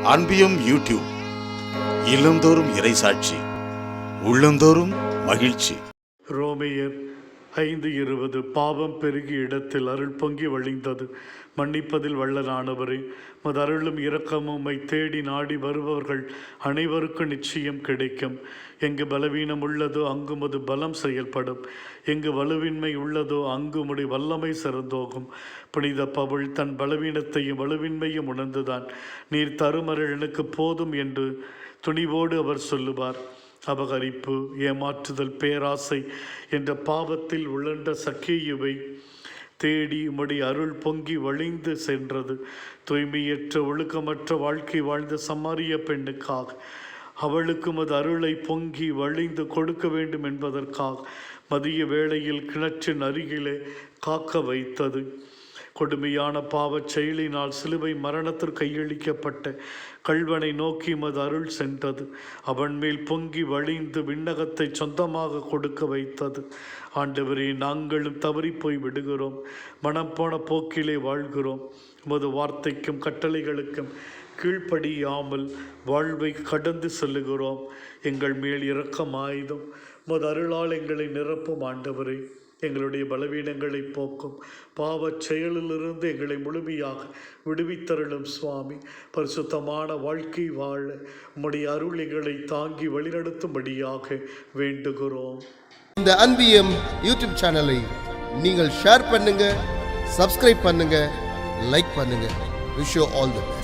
அன்பியம் YouTube. இல்லந்தோறும் இறைசாட்சி, உள்ளந்தோறும் மகிழ்ச்சி. ரோமையர் 5:20 பாவம் பெருகிய இடத்தில் அருள் பொங்கி வழிந்தது. மன்னிப்பதில் வல்லனானவரே, மது அருளும் இரக்கமும் உம்மை தேடி நாடி வருபவர்கள் அனைவருக்கும் நிச்சயம் கிடைக்கும். எங்கு பலவீனம் உள்ளதோ அங்கு மது பலம் செயல்படும். எங்கு வலுவின்மை உள்ளதோ அங்கு முடி வல்லமை சிறந்தோகும். புனித பவுல் தன் பலவீனத்தையும் வலுவின்மையும் உணர்ந்துதான் நீர் தருமருள் எனக்கு போதும் என்று துணிவோடு அவர் சொல்லுவார். அபகரிப்பு, ஏமாற்றுதல், பேராசை என்ற பாவத்தில் உழன்ற சக்கேயுவை தேடி உம்முடைய அருள் பொங்கி வழிந்து சென்றது. தூய்மையற்ற ஒழுக்கமற்ற வாழ்க்கை வாழ்ந்த சமாரிய பெண்ணுக்காக அவளுக்கு மது அருளை பொங்கி வழிந்து கொடுக்க வேண்டும் என்பதற்காக மதிய வேளையில் கிணற்றின் அருகிலே காக்க வைத்தது. கொடுமையான பாவச் செயலினால் சிலுவை மரணத்திற்கு கையளிக்கப்பட்ட கள்வனை நோக்கி மது அருள் சென்றது. அவன் மேல் பொங்கி வழிந்து விண்ணகத்தை சொந்தமாக கொடுக்க வைத்தது. ஆண்டவரே, நாங்களும் தவறி போய் விடுகிறோம். மனம் போன போக்கிலே வாழ்கிறோம். மது வார்த்தைக்கும் கட்டளைகளுக்கும் கீழ்ப்படியாமல் வாழ்வை கடந்து செல்லுகிறோம். எங்கள் மேல் இரக்கமாய்தும் மது அருளால் எங்களை நிரப்பும் ஆண்டவரே. எங்களுடைய பலவீனங்களை போக்கும். பாவச் செயலிலிருந்து எங்களை முழுமையாக விடுவித்தருளும் சுவாமி. பரிசுத்தமான வாழ்க்கை வாழ உம்முடைய அருள் எங்களை தாங்கி வழிநடத்தும்படியாக வேண்டுகிறோம். இந்த அன்பியம் யூடியூப் சேனலை நீங்கள் ஷேர் பண்ணுங்க, சப்ஸ்கிரைப் பண்ணுங்க, லைக் பண்ணுங்க. Wish you all the best.